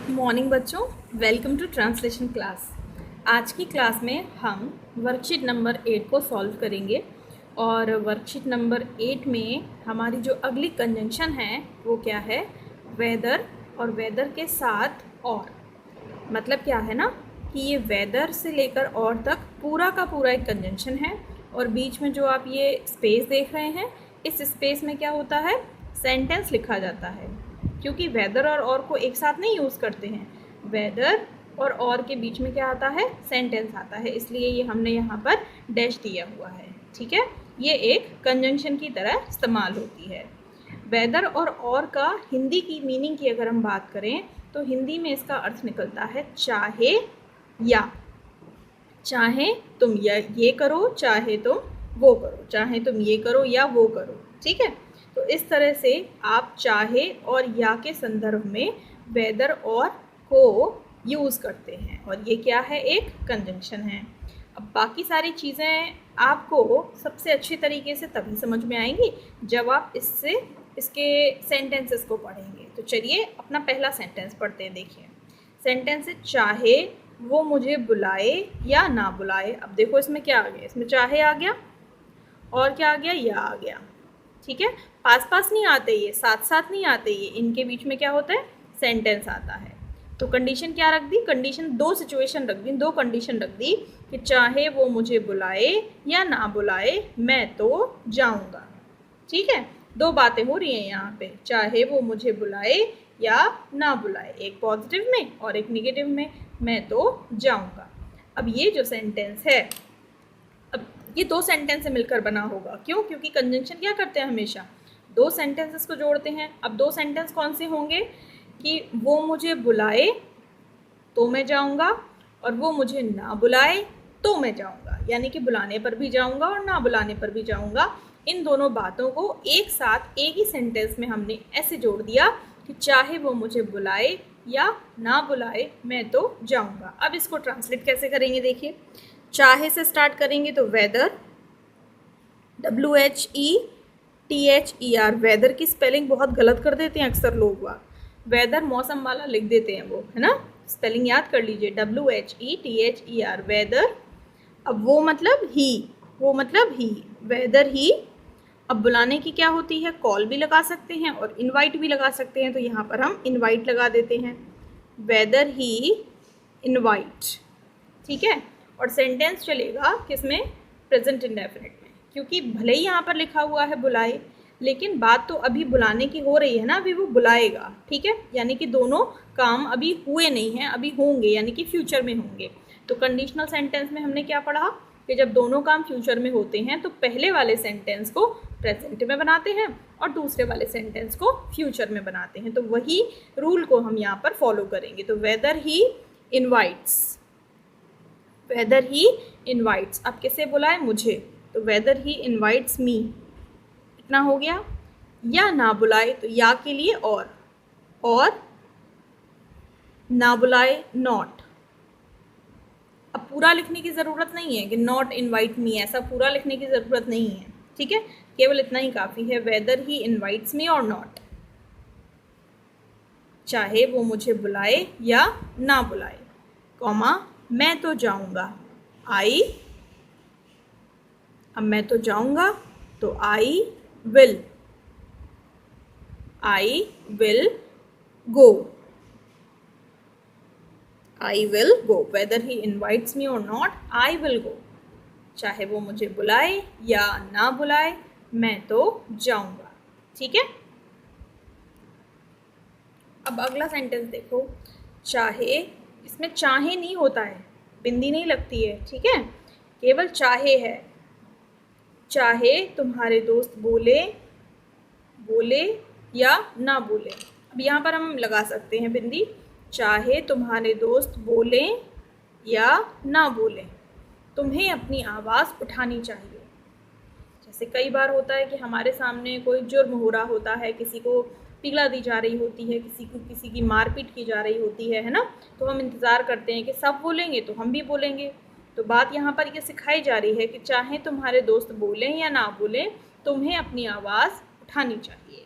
Morning बच्चों, welcome to translation class. आज की क्लास में हम वर्कशीट नंबर 8 को सॉल्व करेंगे और वर्कशीट नंबर 8 में हमारी जो अगली कंजंक्शन है वो क्या है, वेदर और वेदर के साथ और। मतलब क्या है ना कि ये वेदर से लेकर और तक पूरा का पूरा एक कंजंक्शन है और बीच में जो आप ये स्पेस देख रहे हैं, इस स्पेस में क्या होता है, सेंटेंस लिखा जाता है। क्योंकि वेदर और को एक साथ नहीं यूज़ करते हैं, वेदर और के बीच में क्या आता है, सेंटेंस आता है, इसलिए ये हमने यहाँ पर डैश दिया हुआ है। ठीक है, ये एक कंजंक्शन की तरह इस्तेमाल होती है। वेदर और का हिंदी की मीनिंग की अगर हम बात करें तो हिंदी में इसका अर्थ निकलता है चाहे या। चाहे तुम ये करो, चाहे तुम वो करो, चाहे तुम ये करो या वो करो। ठीक है, तो इस तरह से आप चाहे और या के संदर्भ में वेदर और को यूज़ करते हैं और ये क्या है, एक कंजंक्शन है। अब बाकी सारी चीज़ें आपको सबसे अच्छी तरीके से तभी समझ में आएंगी जब आप इसके सेंटेंसेस को पढ़ेंगे। तो चलिए अपना पहला सेंटेंस पढ़ते हैं। देखिए, सेंटेंस है चाहे वो मुझे बुलाए या ना बुलाए। अब देखो इसमें क्या आ गया, इसमें चाहे आ गया और क्या आ गया, या आ गया। ठीक है, पास पास नहीं आते, ये साथ साथ नहीं आते, ये इनके बीच में क्या होता है, सेंटेंस आता है। तो कंडीशन क्या रख दी, कंडीशन दो सिचुएशन रख दी, दो कंडीशन रख दी कि चाहे वो मुझे बुलाए या ना बुलाए मैं तो जाऊंगा। ठीक है, दो बातें हो रही हैं यहाँ पे, चाहे वो मुझे बुलाए या ना बुलाए, एक पॉजिटिव में और एक निगेटिव में, मैं तो जाऊंगा। अब ये जो सेंटेंस है, अब ये दो सेंटेंस से मिलकर बना होगा। क्यों? क्योंकि कंजंक्शन क्या करते हैं, हमेशा दो सेंटेंसेस को जोड़ते हैं। अब दो सेंटेंस कौन से होंगे कि वो मुझे बुलाए तो मैं जाऊंगा और वो मुझे ना बुलाए तो मैं जाऊंगा, यानी कि बुलाने पर भी जाऊंगा और ना बुलाने पर भी जाऊंगा। इन दोनों बातों को एक साथ एक ही सेंटेंस में हमने ऐसे जोड़ दिया कि चाहे वो मुझे बुलाए या ना बुलाए मैं तो जाऊंगा। अब इसको ट्रांसलेट कैसे करेंगे, देखिए, चाहे से स्टार्ट करेंगे तो वेदर, WHETHER। वेदर की स्पेलिंग बहुत गलत कर देते हैं अक्सर लोग, वेदर मौसम वाला लिख देते हैं वो, है ना। स्पेलिंग याद कर लीजिए, WHETHER, वेदर। अब वो मतलब ही, वो मतलब ही, वेदर ही। अब बुलाने की क्या होती है, कॉल भी लगा सकते हैं और इनवाइट भी लगा सकते हैं, तो यहाँ पर हम इनवाइट लगा देते हैं, वेदर ही इनवाइट। ठीक है, और सेंटेंस चलेगा किसमें, प्रेजेंट इंडेफिनिट में, क्योंकि भले ही यहाँ पर लिखा हुआ है बुलाए, लेकिन बात तो अभी बुलाने की हो रही है ना, अभी वो बुलाएगा। ठीक है, यानी कि दोनों काम अभी हुए नहीं हैं, अभी होंगे, यानी कि फ्यूचर में होंगे। तो कंडीशनल सेंटेंस में हमने क्या पढ़ा कि जब दोनों काम फ्यूचर में होते हैं तो पहले वाले सेंटेंस को प्रेजेंट में बनाते हैं और दूसरे वाले सेंटेंस को फ्यूचर में बनाते हैं। तो वही रूल को हम यहाँ पर फॉलो करेंगे। तो weather he invites, weather he invites. अब किसे बुलाए, मुझे, तो वेदर ही इनवाइट्स मी, इतना हो गया। या ना बुलाए तो या के लिए और ना बुलाए नॉट। अब पूरा लिखने की ज़रूरत नहीं है कि नॉट इनवाइट मी, ऐसा पूरा लिखने की ज़रूरत नहीं है। ठीक है, केवल इतना ही काफ़ी है, weather he invites me or not, चाहे वो मुझे बुलाए या ना बुलाए, कॉमा मैं तो जाऊंगा, आई। अब मैं तो जाऊंगा तो I will, I will go, I will go. Whether he invites me or not, I will गो। चाहे वो मुझे बुलाए या ना बुलाए मैं तो जाऊंगा। ठीक है, अब अगला सेंटेंस देखो, चाहे, इसमें चाहे नहीं होता है, बिंदी नहीं लगती है। ठीक है, केवल चाहे है। चाहे तुम्हारे दोस्त बोले, बोले या ना बोले। अब यहाँ पर हम लगा सकते हैं बिंदी, चाहे तुम्हारे दोस्त बोले या ना बोले तुम्हें अपनी आवाज़ उठानी चाहिए। जैसे कई बार होता है कि हमारे सामने कोई जुर्म हो रहा होता है, किसी को पिघला दी जा रही होती है, किसी की मारपीट की जा रही होती है ना, तो हम इंतज़ार करते हैं कि सब बोलेंगे तो हम भी बोलेंगे। तो बात यहाँ पर ये सिखाई जा रही है कि चाहे तुम्हारे दोस्त बोलें या ना बोलें तुम्हें अपनी आवाज़ उठानी चाहिए।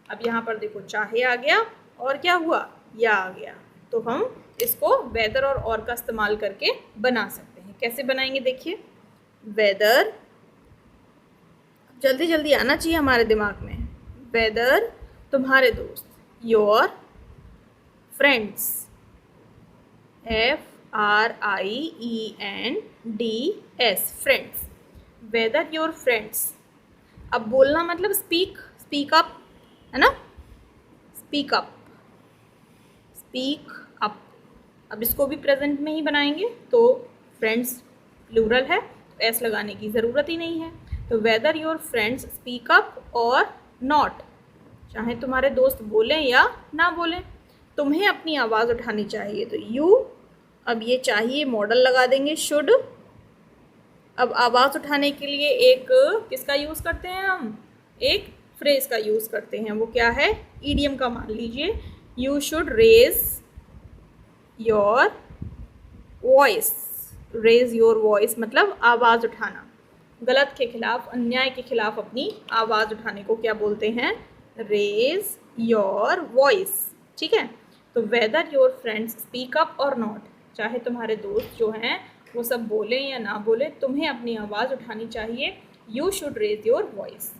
अब यहाँ पर देखो, चाहे आ गया और क्या हुआ, या आ गया। तो हम इसको वेदर और का इस्तेमाल करके बना सकते हैं। कैसे बनाएंगे देखिए, वेदर, जल्दी जल्दी आना चाहिए हमारे दिमाग में, वेदर तुम्हारे दोस्त, your friends, FRIENDS, friends, whether your friends. अब बोलना मतलब स्पीक अप, है ना, स्पीक अप, स्पीक अप। अब इसको भी प्रेजेंट में ही बनाएंगे, तो फ्रेंड्स प्लूरल है तो एस लगाने की ज़रूरत ही नहीं है। तो whether your friends speak up और नॉट, चाहे तुम्हारे दोस्त बोलें या ना बोलें, तुम्हें अपनी आवाज़ उठानी चाहिए। तो यू, अब ये चाहिए मॉडल लगा देंगे शुड। अब आवाज़ उठाने के लिए एक किसका यूज़ करते हैं हम, एक फ्रेज का यूज़ करते हैं, वो क्या है, ईडियम का। मान लीजिए you should raise your voice, raise your voice मतलब आवाज़ उठाना, गलत के खिलाफ, अन्याय के खिलाफ अपनी आवाज़ उठाने को क्या बोलते हैं, रेज योर वॉइस। ठीक है, तो whether your friends speak up और नॉट, चाहे तुम्हारे दोस्त जो हैं वो सब बोलें या ना बोले, तुम्हें अपनी आवाज़ उठानी चाहिए। You should raise your voice,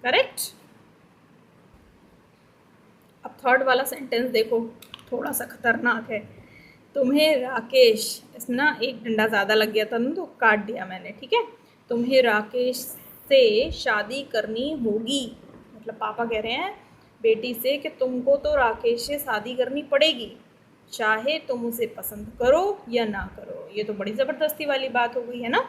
correct. अब थर्ड वाला सेंटेंस देखो, थोड़ा सा खतरनाक है। तुम्हें राकेश, इसमें ना एक डंडा ज़्यादा लग गया था ना तो काट दिया मैंने, ठीक है। तुम्हें राकेश से शादी करनी होगी, मतलब पापा कह रहे हैं बेटी से कि तुमको तो राकेश से शादी करनी पड़ेगी, चाहे तुम उसे पसंद करो या ना करो। ये तो बड़ी ज़बरदस्ती वाली बात हो गई है ना,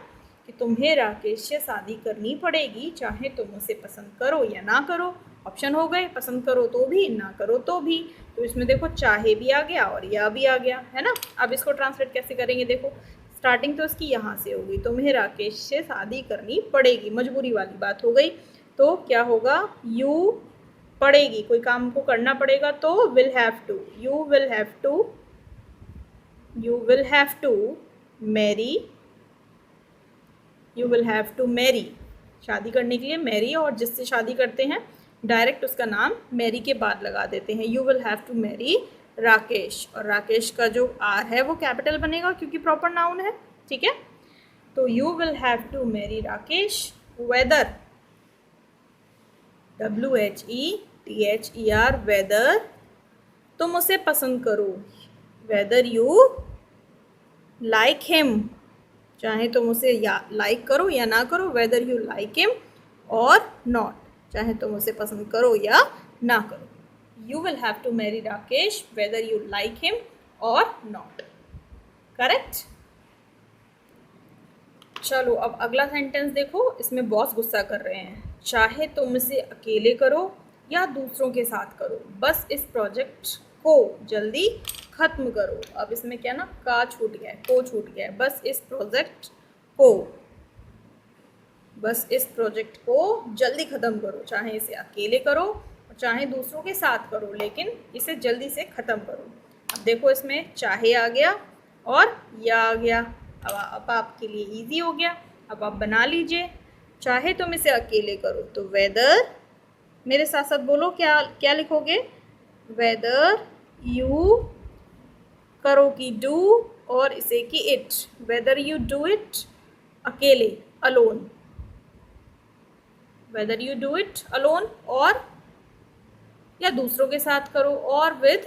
कि तुम्हें राकेश से शादी करनी पड़ेगी चाहे तुम उसे पसंद करो या ना करो। ऑप्शन हो गए, पसंद करो तो भी, ना करो तो भी। तो इसमें देखो चाहे भी आ गया और या भी आ गया, है ना। अब इसको ट्रांसलेट कैसे करेंगे, देखो स्टार्टिंग तो इसकी यहाँ से होगी, तुम्हें राकेश से शादी करनी पड़ेगी, मजबूरी वाली बात हो गई। तो क्या होगा, यू पड़ेगी, कोई काम को करना पड़ेगा तो will have to, you will have to, you will have to marry, you will have to marry, शादी करने के लिए मैरी, और जिससे शादी करते हैं डायरेक्ट उसका नाम मैरी के बाद लगा देते हैं। You will have to marry Rakesh, और राकेश का जो आर है वो कैपिटल बनेगा क्योंकि प्रॉपर नाउन है, ठीक है। तो you will have to marry Rakesh whether, WHETHER, whether तुम उसे पसंद करो, वेदर यू लाइक हिम, चाहे तुम उसे या लाइक करो या ना करो, whether you like him or not, चाहे तुम उसे पसंद करो या ना करो। You will have to marry Rakesh whether you like him or not, correct. चलो अब अगला सेंटेंस देखो, इसमें बॉस गुस्सा कर रहे हैं, चाहे तुम इसे अकेले करो या दूसरों के साथ करो, बस इस प्रोजेक्ट को जल्दी ख़त्म करो। अब इसमें क्या ना, का छूट गया है, को छूट गया है, बस इस प्रोजेक्ट को, बस इस प्रोजेक्ट को जल्दी ख़त्म करो, चाहे इसे अकेले करो और चाहे दूसरों के साथ करो, लेकिन इसे जल्दी से ख़त्म करो। अब देखो इसमें चाहे आ गया और या आ गया, अब आपके लिए इजी हो गया। अब आप बना लीजिए, चाहे तुम इसे अकेले करो तो वेदर, मेरे साथ साथ बोलो, क्या क्या लिखोगे, वेदर यू, करो की डू और इसे की it, whether you do it अकेले alone, whether you do it alone or या दूसरों के साथ करो, or with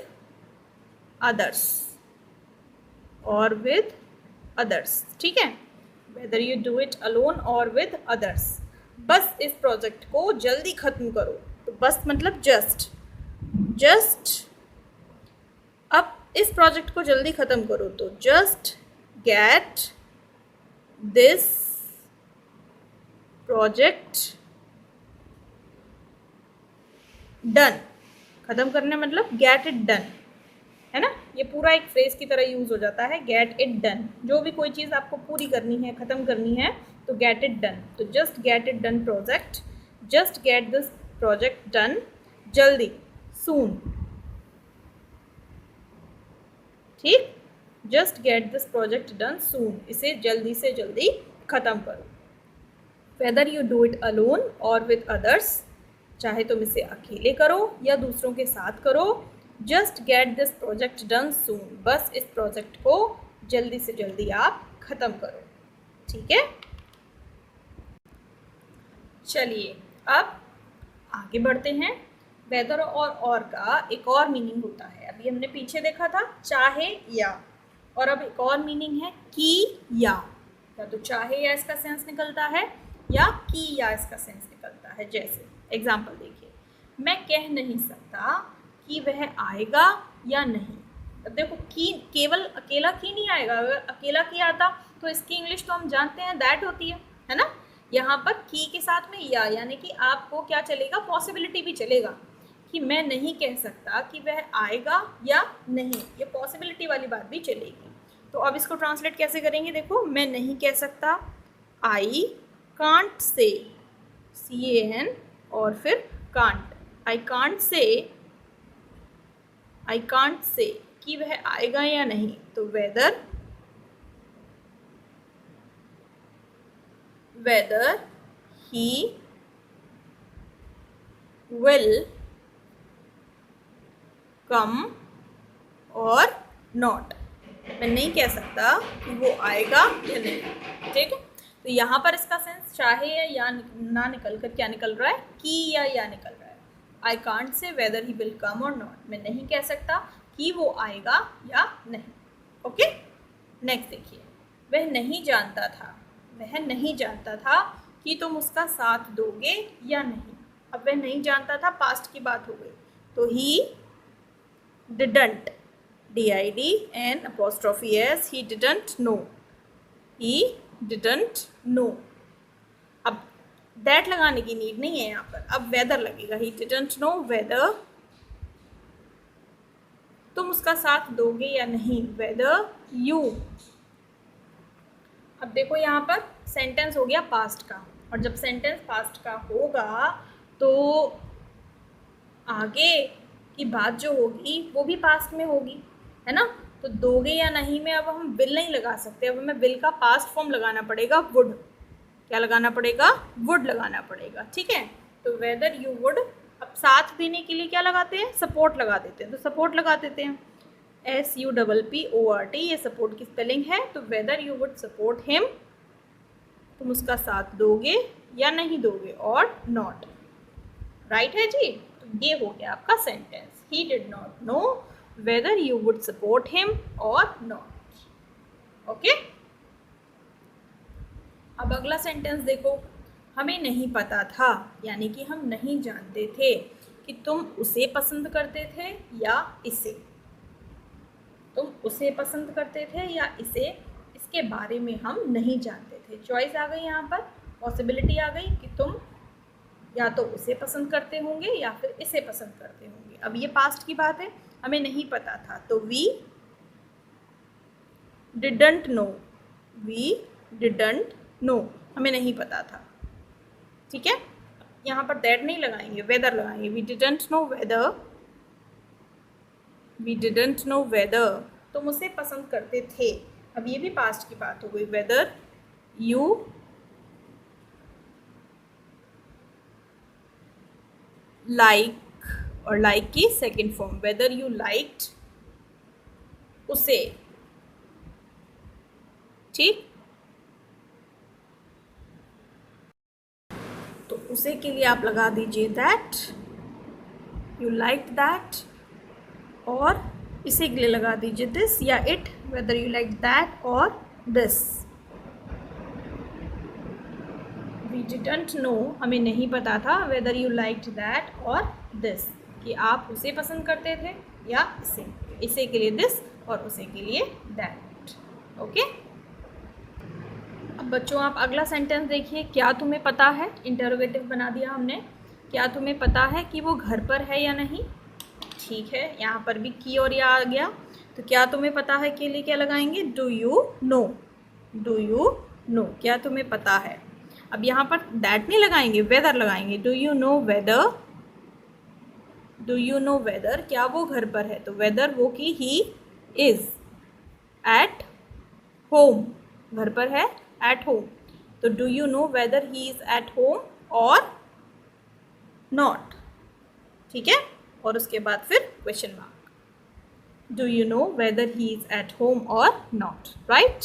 others, or with others, ठीक है। Whether you do it alone or with others, बस इस प्रोजेक्ट को जल्दी ख़त्म करो। तो बस मतलब जस्ट, जस्ट, अब इस प्रोजेक्ट को जल्दी ख़त्म करो तो just get this project done, ख़त्म करने मतलब गेट इट डन, है ना। ये पूरा एक फ्रेज की तरह यूज़ हो जाता है, गेट इट डन। जो भी कोई चीज़ आपको पूरी करनी है, ख़त्म करनी है तो गेट इट डन। तो just get it done project, just get this project done, जल्दी, सून, ठीक, just get this project done soon, इसे जल्दी से जल्दी ख़त्म करो। Whether you do it alone or with others, चाहे तुम इसे अकेले करो या दूसरों के साथ करो, just get this project done soon, बस इस प्रोजेक्ट को जल्दी से जल्दी आप ख़त्म करो। ठीक है, चलिए अब आगे बढ़ते हैं। वेदर और का एक और मीनिंग होता है। अभी हमने पीछे देखा था चाहे या, और अब एक और मीनिंग है की या तो चाहे या इसका सेंस निकलता है या की या इसका सेंस निकलता है। जैसे एग्जाम्पल देखिए, मैं कह नहीं सकता कि वह आएगा या नहीं। अब देखो की केवल अकेला की नहीं आएगा, अगर अकेला की आता तो इसकी इंग्लिश तो हम जानते हैं दैट होती है ना। यहाँ पर की के साथ में या, यानी कि आपको क्या चलेगा, पॉसिबिलिटी भी चलेगा कि मैं नहीं कह सकता कि वह आएगा या नहीं, ये पॉसिबिलिटी वाली बात भी चलेगी। तो अब इसको ट्रांसलेट कैसे करेंगे, देखो मैं नहीं कह सकता, आई कांट से, CAN और फिर कांट, आई कांट से कि वह आएगा या नहीं। तो वेदर ही विल कम और नॉट, मैं नहीं कह सकता कि वो आएगा या नहीं। ठीक है, तो यहाँ पर इसका सेंस चाहे या ना निकल कर क्या निकल रहा है, की या निकल रहा है। I can't say weather he will come और नॉट, मैं नहीं कह सकता कि वो आएगा या नहीं। ओके, नेक्स्ट देखिए, वह नहीं जानता था कि तुम उसका साथ दोगे या नहीं। अब वह नहीं जानता था, पास्ट की बात हो गई, तो he didn't, DIDN'S, he didn't know। अब दैट लगाने की नीड नहीं है यहाँ पर, अब वेदर लगेगा, he didn't know whether तुम उसका साथ दोगे या नहीं, whether you। अब देखो यहाँ पर सेंटेंस हो गया पास्ट का, और जब सेंटेंस पास्ट का होगा तो आगे की बात जो होगी वो भी पास्ट में होगी, है ना। तो दोगे या नहीं में अब हम विल नहीं लगा सकते, अब हमें विल का पास्ट फॉर्म लगाना पड़ेगा, वुड। क्या लगाना पड़ेगा, वुड लगाना पड़ेगा। ठीक है, तो वेदर यू वुड, अब साथ देने के लिए क्या लगाते हैं, सपोर्ट लगा देते हैं, तो सपोर्ट लगा देते हैं, SUPPORT, ये सपोर्ट की स्पेलिंग है। तो whether you would support him, तुम उसका साथ दोगे या नहीं दोगे, और नॉट। राइट है जी, तो ये हो गया आपका sentence, he did not know whether you would support him or not। Okay, अब अगला सेंटेंस देखो, हमें नहीं पता था, यानी कि हम नहीं जानते थे कि तुम उसे पसंद करते थे या इसे। तुम उसे पसंद करते थे या इसे, इसके बारे में हम नहीं जानते थे। चॉइस आ गई यहाँ पर, पॉसिबिलिटी आ गई कि तुम या तो उसे पसंद करते होंगे या फिर इसे पसंद करते होंगे। अब ये पास्ट की बात है, हमें नहीं पता था, तो वी डिडंट नो, हमें नहीं पता था। ठीक है, यहाँ पर दैट नहीं लगाएंगे, वेदर लगाएंगे, वी डिडंट नो वेदर तुम उसे पसंद करते थे। अब ये भी पास्ट की बात हो गई, वेदर यू लाइक, और लाइक की second form, whether you liked उसे। ठीक, तो उसे के लिए आप लगा दीजिए दैट, यू लाइक दैट, और इसे के लिए लगा दीजिए दिस या it, whether you like that और दिस। वी डिडंट नो, हमें नहीं पता था, वेदर यू लाइक्ड दैट और दिस, कि आप उसे पसंद करते थे या इसे। इसे के लिए दिस और उसे के लिए दैट। ओके, अब बच्चों आप अगला सेंटेंस देखिए, क्या तुम्हें पता है, इंटरोगेटिव बना दिया हमने, क्या तुम्हें पता है कि वो घर पर है या नहीं। ठीक है, यहाँ पर भी की और या आ गया, तो क्या तुम्हें पता है के लिए क्या लगाएंगे, डू यू नो, क्या तुम्हें पता है। अब यहाँ पर दैट नहीं लगाएंगे, वेदर लगाएंगे, डू यू नो वेदर क्या वो घर पर है। तो वेदर वो कि ही इज़ एट होम, घर पर है, एट होम, तो do you know whether he is at home और नॉट। ठीक है, और उसके बाद फिर question mark. Do you know whether he is at home और नॉट, राइट।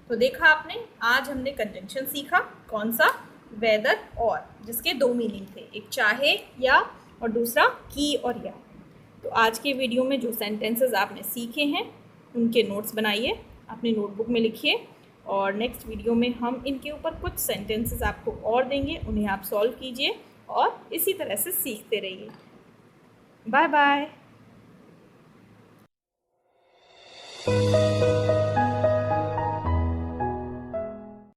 तो देखा आपने, आज हमने कंजंक्शन सीखा, कौन सा, वेदर और, जिसके दो मीनिंग थे, एक चाहे या और दूसरा की और या। तो आज के वीडियो में जो सेंटेंसेस आपने सीखे हैं उनके नोट्स बनाइए, अपनी नोटबुक में लिखिए, और नेक्स्ट वीडियो में हम इनके ऊपर कुछ सेंटेंसेस आपको और देंगे, उन्हें आप सॉल्व कीजिए और इसी तरह से सीखते रहिए। Bye bye.